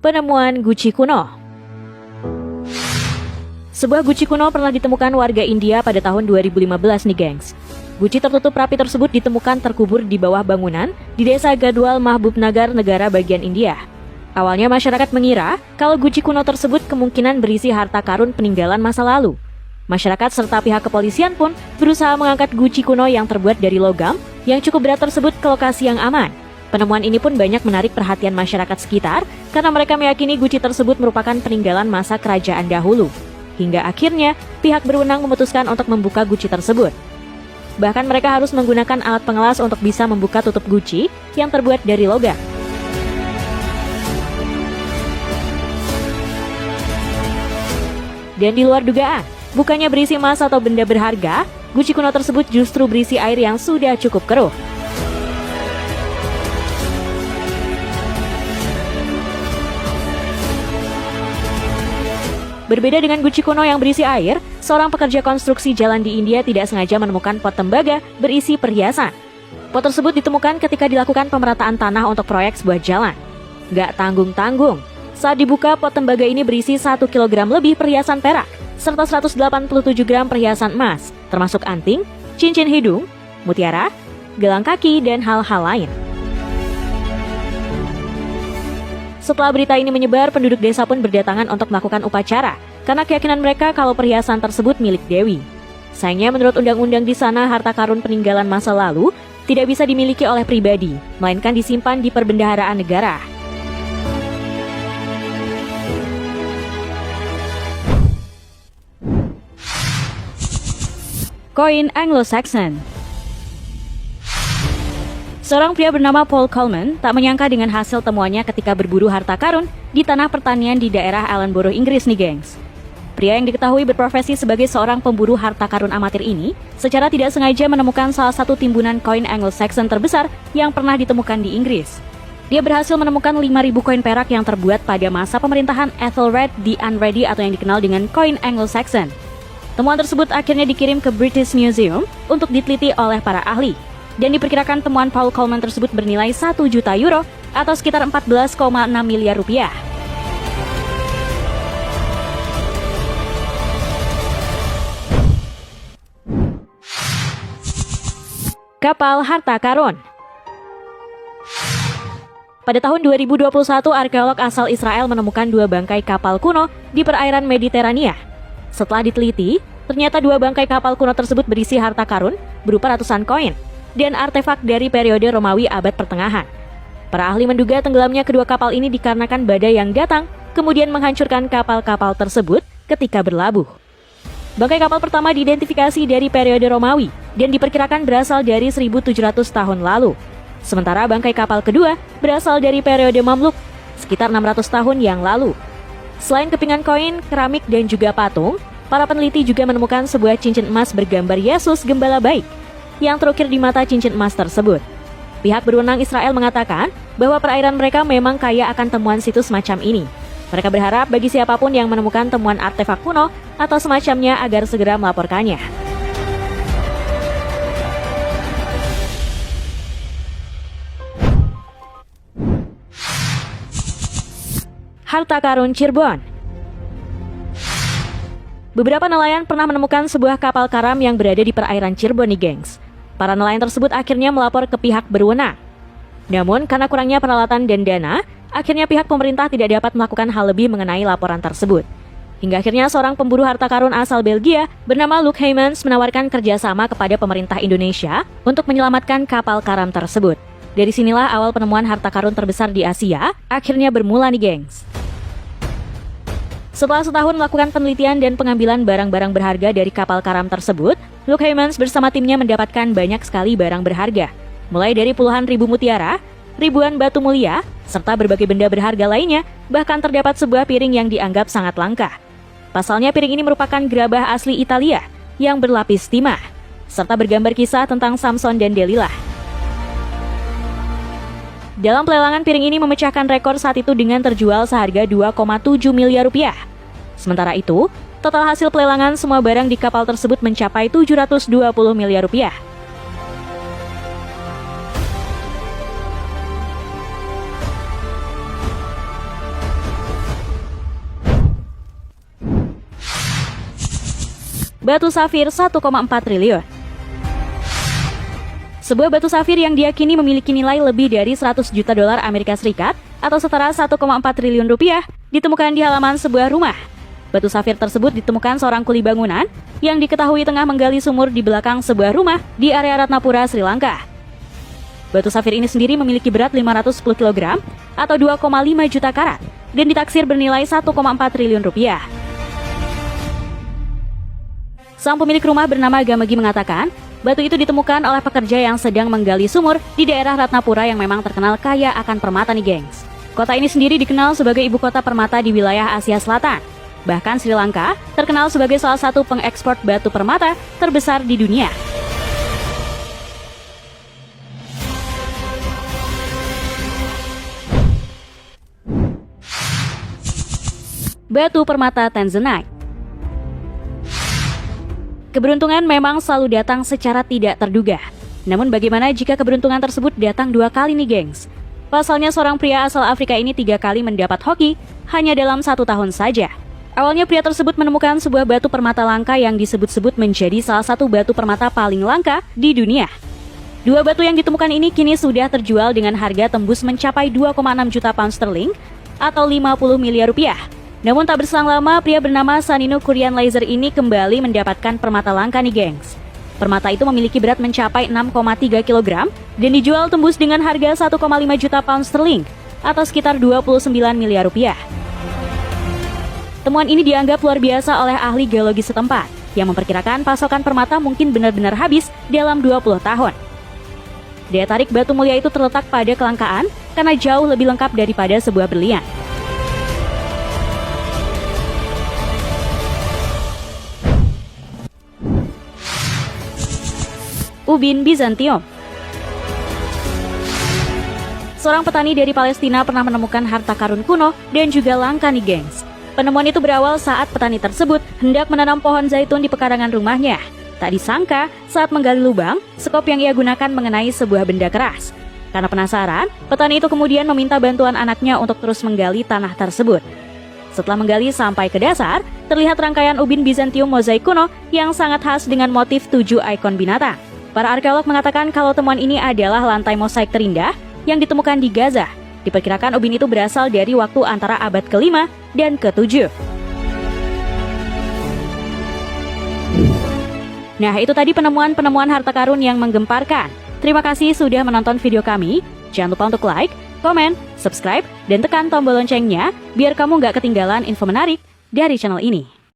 Penemuan Guci kuno. Sebuah guci kuno pernah ditemukan warga India pada tahun 2015 nih gengs. Guci tertutup rapi tersebut ditemukan terkubur di bawah bangunan di desa Gadwal, Mahbubnagar, negara bagian India. Awalnya masyarakat mengira kalau guci kuno tersebut kemungkinan berisi harta karun peninggalan masa lalu. Masyarakat serta pihak kepolisian pun berusaha mengangkat guci kuno yang terbuat dari logam yang cukup berat tersebut ke lokasi yang aman. Penemuan ini pun banyak menarik perhatian masyarakat sekitar karena mereka meyakini guci tersebut merupakan peninggalan masa kerajaan dahulu. Hingga akhirnya pihak berwenang memutuskan untuk membuka guci tersebut. Bahkan mereka harus menggunakan alat pengelas untuk bisa membuka tutup guci yang terbuat dari logam. Dan di luar dugaan, bukannya berisi emas atau benda berharga, guci kuno tersebut justru berisi air yang sudah cukup keruh. Berbeda dengan guci kuno yang berisi air, seorang pekerja konstruksi jalan di India tidak sengaja menemukan pot tembaga berisi perhiasan. Pot tersebut ditemukan ketika dilakukan pemerataan tanah untuk proyek sebuah jalan. Gak tanggung-tanggung, saat dibuka pot tembaga ini berisi 1 kg lebih perhiasan perak, serta 187 gram perhiasan emas, termasuk anting, cincin hidung, mutiara, gelang kaki, dan hal-hal lain. Setelah berita ini menyebar, penduduk desa pun berdatangan untuk melakukan upacara karena keyakinan mereka kalau perhiasan tersebut milik Dewi. Sayangnya menurut undang-undang di sana, harta karun peninggalan masa lalu tidak bisa dimiliki oleh pribadi, melainkan disimpan di perbendaharaan negara. Koin Anglo-Saxon. Seorang pria bernama Paul Coleman tak menyangka dengan hasil temuannya ketika berburu harta karun di tanah pertanian di daerah Ellenborough, Inggris nih gengs. Pria yang diketahui berprofesi sebagai seorang pemburu harta karun amatir ini secara tidak sengaja menemukan salah satu timbunan koin Anglo-Saxon terbesar yang pernah ditemukan di Inggris. Dia berhasil menemukan 5.000 koin perak yang terbuat pada masa pemerintahan Ethelred the Unready atau yang dikenal dengan koin Anglo-Saxon. Temuan tersebut akhirnya dikirim ke British Museum untuk diteliti oleh para ahli. Dan diperkirakan temuan Paul Coleman tersebut bernilai 1 juta euro atau sekitar 14,6 miliar rupiah. Kapal harta karun. Pada tahun 2021, arkeolog asal Israel menemukan 2 bangkai kapal kuno di perairan Mediterania. Setelah diteliti, ternyata 2 bangkai kapal kuno tersebut berisi harta karun berupa ratusan koin dan artefak dari periode Romawi abad pertengahan. Para ahli menduga tenggelamnya kedua kapal ini dikarenakan badai yang datang, kemudian menghancurkan kapal-kapal tersebut ketika berlabuh. Bangkai kapal pertama diidentifikasi dari periode Romawi dan diperkirakan berasal dari 1.700 tahun lalu. Sementara bangkai kapal kedua berasal dari periode Mamluk, sekitar 600 tahun yang lalu. Selain kepingan koin, keramik, dan juga patung, para peneliti juga menemukan sebuah cincin emas bergambar Yesus Gembala Baik yang terukir di mata cincin emas tersebut. Pihak berwenang Israel mengatakan bahwa perairan mereka memang kaya akan temuan situs semacam ini. Mereka berharap bagi siapapun yang menemukan temuan artefak kuno atau semacamnya agar segera melaporkannya. Harta karun Cirebon. Beberapa nelayan pernah menemukan sebuah kapal karam yang berada di perairan Cirebon nih gengs. Para nelayan tersebut akhirnya melapor ke pihak berwenang. Namun karena kurangnya peralatan dan dana, akhirnya pihak pemerintah tidak dapat melakukan hal lebih mengenai laporan tersebut. Hingga akhirnya seorang pemburu harta karun asal Belgia bernama Luc Heymans menawarkan kerjasama kepada pemerintah Indonesia untuk menyelamatkan kapal karam tersebut. Dari sinilah awal penemuan harta karun terbesar di Asia akhirnya bermula nih gengs. Setelah setahun melakukan penelitian dan pengambilan barang-barang berharga dari kapal karam tersebut, Luc Heymans bersama timnya mendapatkan banyak sekali barang berharga, mulai dari puluhan ribu mutiara, ribuan batu mulia, serta berbagai benda berharga lainnya, bahkan terdapat sebuah piring yang dianggap sangat langka. Pasalnya piring ini merupakan gerabah asli Italia yang berlapis timah, serta bergambar kisah tentang Samson dan Delilah. Dalam pelelangan, piring ini memecahkan rekor saat itu dengan terjual seharga 2,7 miliar rupiah. Sementara itu, total hasil pelelangan semua barang di kapal tersebut mencapai 720 miliar rupiah. batu safir 1,4 triliun. Sebuah batu safir yang diyakini memiliki nilai lebih dari 100 juta dolar Amerika Serikat atau setara 1,4 triliun rupiah ditemukan di halaman sebuah rumah. Batu safir tersebut ditemukan seorang kuli bangunan yang diketahui tengah menggali sumur di belakang sebuah rumah di area Ratnapura, Sri Lanka. Batu safir ini sendiri memiliki berat 510 kg atau 2,5 juta karat dan ditaksir bernilai 1,4 triliun rupiah. Sang pemilik rumah bernama Gamagi mengatakan, batu itu ditemukan oleh pekerja yang sedang menggali sumur di daerah Ratnapura yang memang terkenal kaya akan permata nih gengs. Kota ini sendiri dikenal sebagai ibu kota permata di wilayah Asia Selatan. Bahkan Sri Lanka terkenal sebagai salah satu pengekspor batu permata terbesar di dunia. Batu permata Tanzanite. Keberuntungan memang selalu datang secara tidak terduga. Namun bagaimana jika keberuntungan tersebut datang 2 kali nih gengs? Pasalnya seorang pria asal Afrika ini 3 kali mendapat hoki hanya dalam 1 tahun saja. Awalnya pria tersebut menemukan sebuah batu permata langka yang disebut-sebut menjadi salah satu batu permata paling langka di dunia. 2 batu yang ditemukan ini kini sudah terjual dengan harga tembus mencapai 2,6 juta pound sterling atau 50 miliar rupiah. Namun tak berselang lama, pria bernama Sanino Kurian Laser ini kembali mendapatkan permata langka nih gengs. Permata itu memiliki berat mencapai 6,3 kg dan dijual tembus dengan harga 1,5 juta pound sterling atau sekitar 29 miliar rupiah. Temuan ini dianggap luar biasa oleh ahli geologi setempat yang memperkirakan pasokan permata mungkin benar-benar habis dalam 20 tahun. Daya tarik batu mulia itu terletak pada kelangkaan karena jauh lebih lengkap daripada sebuah berlian. Ubin Bizantium. Seorang petani dari Palestina pernah menemukan harta karun kuno dan juga langka nih gengs. Penemuan itu berawal saat petani tersebut hendak menanam pohon zaitun di pekarangan rumahnya. Tak disangka, saat menggali lubang, sekop yang ia gunakan mengenai sebuah benda keras. Karena penasaran, petani itu kemudian meminta bantuan anaknya untuk terus menggali tanah tersebut. Setelah menggali sampai ke dasar, terlihat rangkaian ubin Bizantium mozaik kuno yang sangat khas dengan motif 7 ikon binatang. Para arkeolog mengatakan kalau temuan ini adalah lantai mozaik terindah yang ditemukan di Gaza. Diperkirakan ubin itu berasal dari waktu antara abad ke-5 dan ke-7. Nah, itu tadi penemuan-penemuan harta karun yang menggemparkan. Terima kasih sudah menonton video kami. Jangan lupa untuk like, komen, subscribe, dan tekan tombol loncengnya biar kamu nggak ketinggalan info menarik dari channel ini.